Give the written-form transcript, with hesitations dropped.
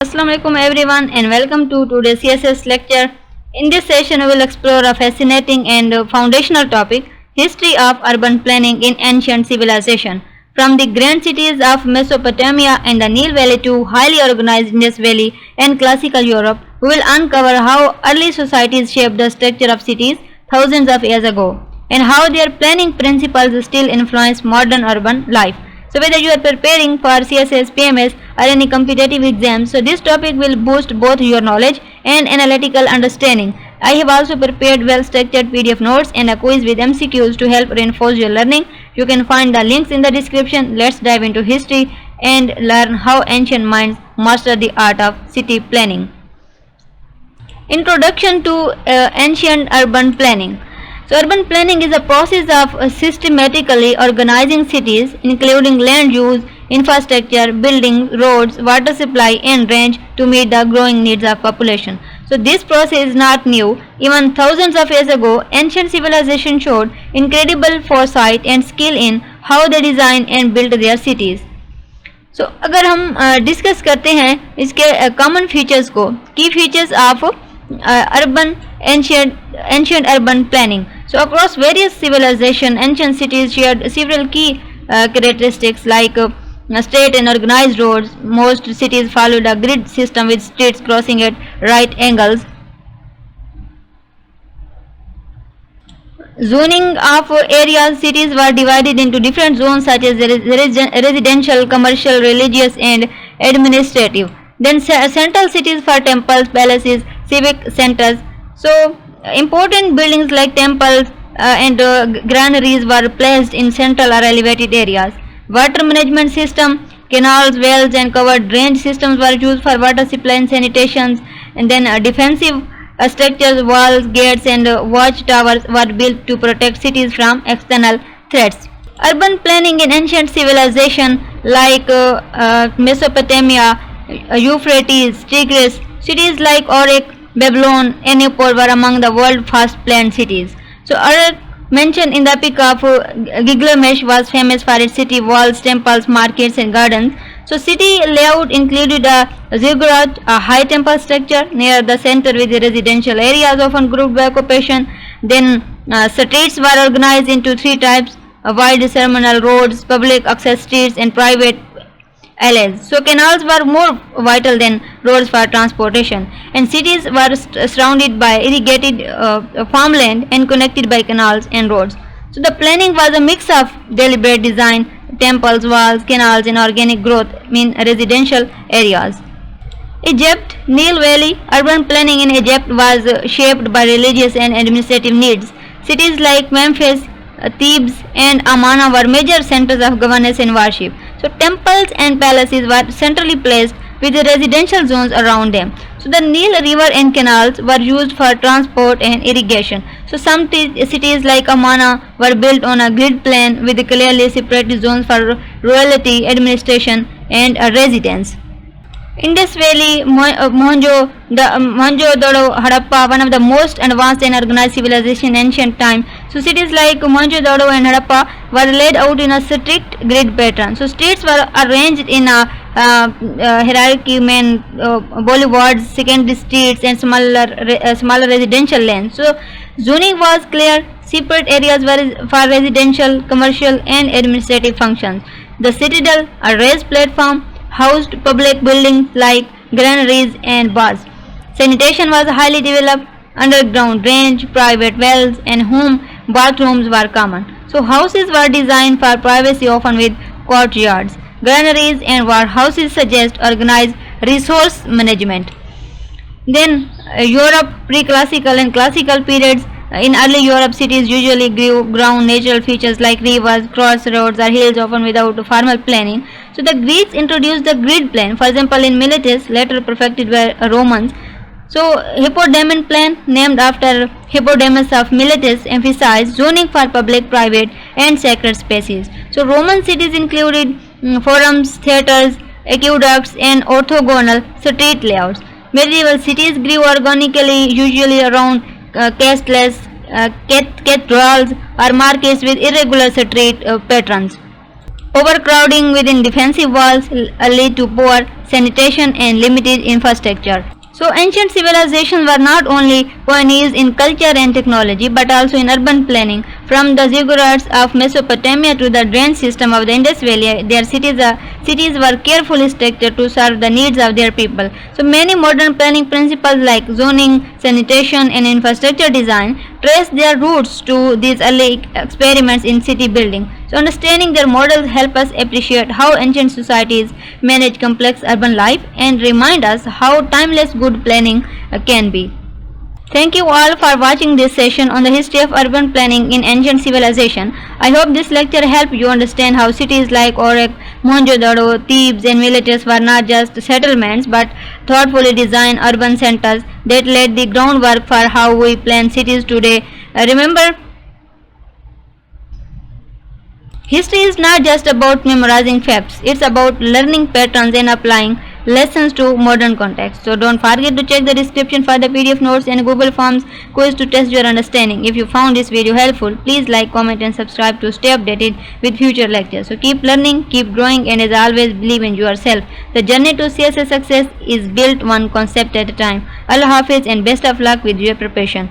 Assalamualaikum everyone and welcome to today's CSS lecture. In this session we will explore a fascinating and foundational topic, history of urban planning in ancient civilization. From the grand cities of Mesopotamia and the Nile Valley to highly organized Indus Valley and classical Europe, we will uncover how early societies shaped the structure of cities thousands of years ago and how their planning principles still influence modern urban life. So whether you are preparing for CSS PMS or any competitive exams, so this topic will boost both your knowledge and analytical understanding. I have also prepared well-structured PDF notes and a quiz with MCQs to help reinforce your learning. You can find the links in the description. Let's dive into history and learn how ancient minds mastered the art of city planning. Introduction to ancient urban planning. So urban planning is a process of systematically organizing cities, including land use, infrastructure, buildings, roads, water supply and drainage to meet the growing needs of population. So this process is not new. Even thousands of years ago, ancient civilization showed incredible foresight and skill in how they design and build their cities. So अगर हम discuss करते हैं इसके common features को, की features of ancient urban planning. So across various civilizations, ancient cities shared several key characteristics like straight and organized roads. Most cities followed a grid system with streets crossing at right angles. Zoning of areas, cities were divided into different zones such as residential, commercial, religious and administrative. Then central cities for temples, palaces, civic centers. So important buildings like temples and granaries were placed in central or elevated areas. Water management system, canals, wells and covered drainage systems were used for water supply and sanitation. And then defensive structures, walls, gates and watchtowers were built to protect cities from external threats. Urban planning in ancient civilization like Mesopotamia, Euphrates, Tigris, cities like Uruk, Babylon, and Nippur were among the world's first planned cities. So Uruk, mentioned in the epic of Gilgamesh, was famous for its city walls, temples, markets and gardens. So city layout included a ziggurat, a high temple structure near the center with the residential areas often grouped by occupation. Then streets were organized into three types, wide ceremonial roads, public access streets and private alleys. So canals were more vital than roads for transportation, and cities were surrounded by irrigated farmland and connected by canals and roads. So the planning was a mix of deliberate design, temples, walls, canals and organic growth in residential areas. Egypt, Nile Valley, urban planning in Egypt was shaped by religious and administrative needs. Cities like Memphis, Thebes and Amarna were major centers of governance and worship. So temples and palaces were centrally placed with the residential zones around them. So the Nile River and canals were used for transport and irrigation. So some cities like Amarna were built on a grid plan with clearly separated zones for royalty, administration and residence. Indus Valley, Mohenjo-daro, Harappa, one of the most advanced and organized civilizations in ancient time. So cities like Mohenjo-daro and Harappa were laid out in a strict grid pattern. So streets were arranged in a hierarchy, main boulevards, secondary streets and smaller residential lanes. So zoning was clear. Separate areas were for residential, commercial and administrative functions. The citadel, a raised platform, housed public buildings like granaries and baths. Sanitation was highly developed. Underground drainage, private wells and home bathrooms were common. So houses were designed for privacy, often with courtyards. Granaries and warehouses suggest organized resource management. Then Europe, pre-classical and classical periods. In early Europe, cities usually grew ground natural features like rivers, crossroads or hills, often without formal planning. So the Greeks introduced the grid plan, for example in Miletus, later perfected by Romans. So Hippodamus plan, named after Hippodamus of Miletus, emphasized zoning for public, private and sacred spaces. So Roman cities included forums, theatres, aqueducts and orthogonal street layouts. Medieval cities grew organically, usually around castles, cathedrals or markets with irregular street patterns. Overcrowding within defensive walls lead to poor sanitation and limited infrastructure. So ancient civilizations were not only pioneers in culture and technology but also in urban planning. From the ziggurats of Mesopotamia to the drainage system of the Indus Valley, their cities were carefully structured to serve the needs of their people. So many modern planning principles like zoning, sanitation and infrastructure design trace their roots to these early experiments in city building. So understanding their models help us appreciate how ancient societies manage complex urban life and remind us how timeless good planning can be. Thank you all for watching this session on the history of urban planning in ancient civilization. I hope this lecture helped you understand how cities like Uruk, Mohenjo-daro, Thebes and villages were not just settlements but thoughtfully designed urban centers that laid the groundwork for how we plan cities today. Remember, history is not just about memorizing facts, it's about learning patterns and applying lessons to modern context. So don't forget to check the description for the PDF notes and Google Forms quiz to test your understanding. If you found this video helpful, please like, comment and subscribe to stay updated with future lectures. So keep learning, keep growing and as always believe in yourself. The journey to CSS success is built one concept at a time. Allah Hafiz and best of luck with your preparation.